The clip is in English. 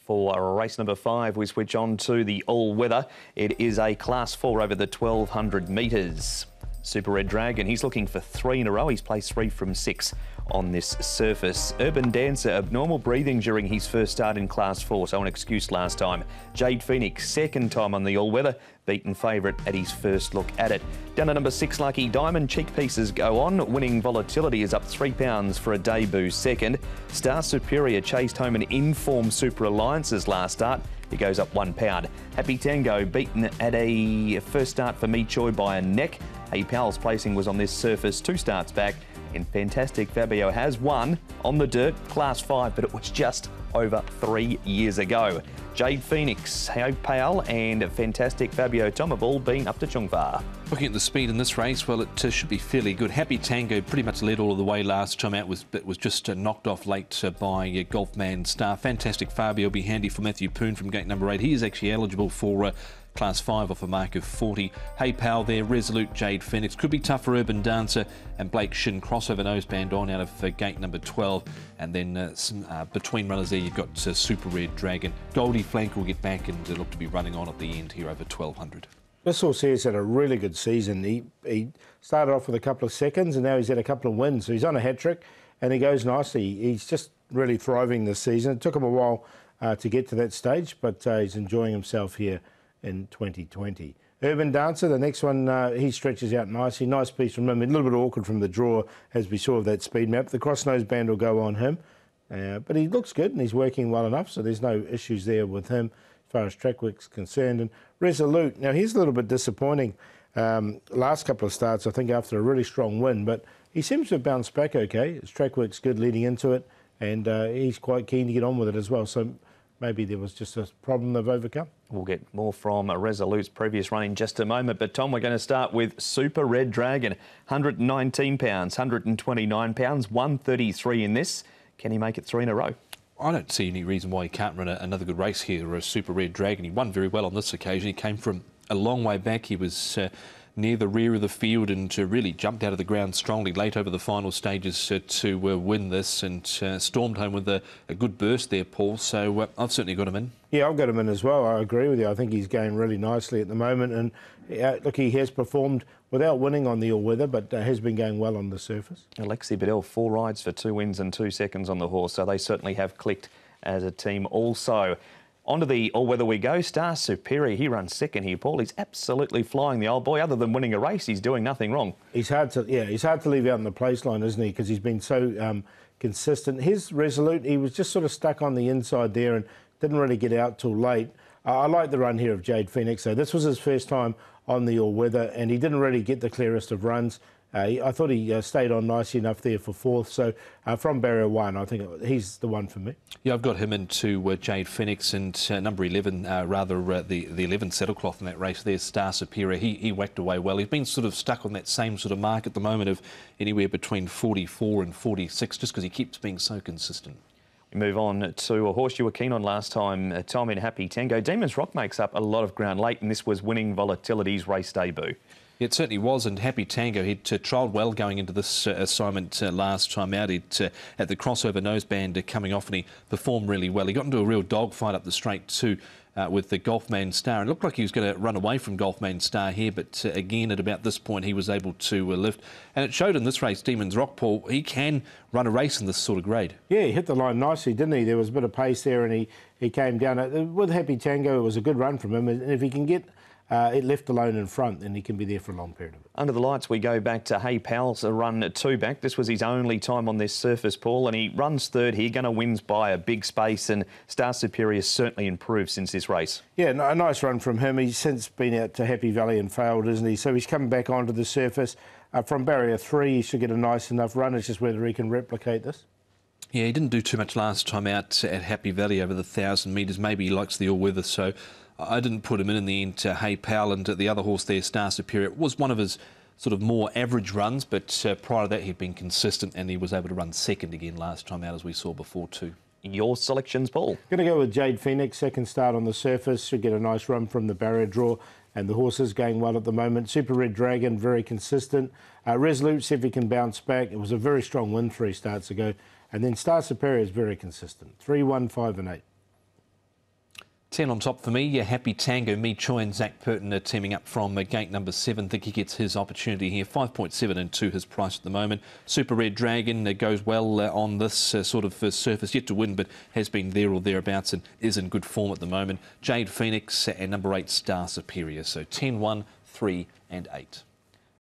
For race number 5, we switch on to the all-weather. It is a Class 4 over the 1,200 metres. Super Red Dragon, he's looking for 3 in a row. He's placed 3 from 6 on this surface. Urban Dancer, abnormal breathing during his first start in Class 4, so an excuse last time. Jade Phoenix, second time on the all-weather, beaten favourite at his first look at it. Down to number 6, Lucky Diamond, cheek pieces go on. Winning Volatility is up £3 for a debut second. Star Superior chased home an in-form Super Alliance's last start. He goes up £1. Happy Tango beaten at a first start for Me Choi by a neck. Hey Pal's placing was on this surface 2 starts back. And Fantastic Fabio has won on the dirt, Class 5, but it was just over 3 years ago. Jade Phoenix, Hey Pal and Fantastic Fabio Tom have all been up to Chungfa. Looking at the speed in this race, well, it should be fairly good. Happy Tango pretty much led all of the way last time out, but was just knocked off late by Golfman Star. Fantastic Fabio will be handy for Matthew Poon from gate number 8. He is actually eligible for Class 5 off a mark of 40. Hey Pal there, Resolute, Jade Phoenix. Could be tough for Urban Dancer and Blake Shin. Crossover noseband on out of gate number 12. And then some between runners there, you've got Super Red Dragon. Goldie Flank will get back and look to be running on at the end here over 1,200. This horse here's had a really good season. He started off with a couple of seconds and now he's had a couple of wins. So he's on a hat-trick and he goes nicely. He's just really thriving this season. It took him a while to get to that stage, but he's enjoying himself here in 2020. Urban Dancer, the next one, he stretches out nicely. Nice piece from him. A little bit awkward from the draw, as we saw of that speed map. The cross nose band will go on him. But he looks good and he's working well enough, so there's no issues there with him as far as track work's concerned. And Resolute, now he's a little bit disappointing. Last couple of starts, I think, after a really strong win, but he seems to have bounced back okay. His track work's good leading into it, and he's quite keen to get on with it as well. So maybe there was just a problem they've overcome. We'll get more from Resolute's previous run in just a moment. But, Tom, we're going to start with Super Red Dragon. £119, £129, 133 in this. Can he make it 3 in a row? I don't see any reason why he can't run another good race here, or a Super Red Dragon. He won very well on this occasion. He came from a long way back. He was near the rear of the field and really jumped out of the ground strongly late over the final stages to win this, and stormed home with a good burst there, Paul. So I've certainly got him in. Yeah, I've got him in as well. I agree with you. I think he's going really nicely at the moment. And look, he has performed without winning on the all-weather, but has been going well on the surface. Alexi Bedell, 4 rides for 2 wins and 2 seconds on the horse, so they certainly have clicked as a team also. Onto the all-weather we go. Star Superior, he runs second here, Paul. He's absolutely flying, the old boy. Other than winning a race, he's doing nothing wrong. He's hard to leave out in the place line, isn't he? Because he's been so consistent. His Resolute, he was just sort of stuck on the inside there and didn't really get out till late. I like the run here of Jade Phoenix. So this was his first time on the all-weather, and he didn't really get the clearest of runs. I thought he stayed on nicely enough there for 4th. So from barrier 1, I think he's the one for me. Yeah, I've got him into Jade Phoenix and number 11, the 11 saddlecloth in that race there, Star Superior. He whacked away well. He's been sort of stuck on that same sort of mark at the moment of anywhere between 44 and 46, just because he keeps being so consistent. We move on to a horse you were keen on last time, Tom, in Happy Tango. Demon's Rock makes up a lot of ground late, and this was Winning Volatility's race debut. It certainly was, and Happy Tango, he'd trialled well going into this assignment last time out. He'd had the crossover noseband coming off, and he performed really well. He got into a real dogfight up the straight too with the Golfman Star. It looked like he was going to run away from Golfman Star here, but again, at about this point, he was able to lift. And it showed in this race, Demon's Rock, Paul, he can run a race in this sort of grade. Yeah, he hit the line nicely, didn't he? There was a bit of pace there, and he came down. With Happy Tango, it was a good run from him, and if he can get it left alone in front, then he can be there for a long period of it. Under the lights, we go back to Hey Pal's run 2 back. This was his only time on this surface, Paul, and he runs 3rd here, going to wins by a big space, and Star Superior certainly improved since this race. Yeah, a nice run from him. He's since been out to Happy Valley and failed, isn't he? So he's coming back onto the surface. From barrier 3, he should get a nice enough run. It's just whether he can replicate this. Yeah, he didn't do too much last time out at Happy Valley over the 1,000 metres. Maybe he likes the all-weather, so I didn't put him in the end. Hey Pal, and the other horse there, Star Superior, was one of his sort of more average runs, but prior to that he'd been consistent, and he was able to run second again last time out, as we saw before too. Your selections, Paul? Going to go with Jade Phoenix, second start on the surface. Should get a nice run from the barrier draw, and the horse is going well at the moment. Super Red Dragon, very consistent. Resolute, see if he can bounce back. It was a very strong win 3 starts ago. And then Star Superior is very consistent. 3, 1, 5 and 8. 10 on top for me. Happy Tango, Me Choi and Zach Purton teaming up from gate number 7. Think he gets his opportunity here. 5.7 and 2 his price at the moment. Super Red Dragon goes well on this sort of surface. Yet to win, but has been there or thereabouts and is in good form at the moment. Jade Phoenix and number 8 Star Superior. So 10, 1, 3 and 8.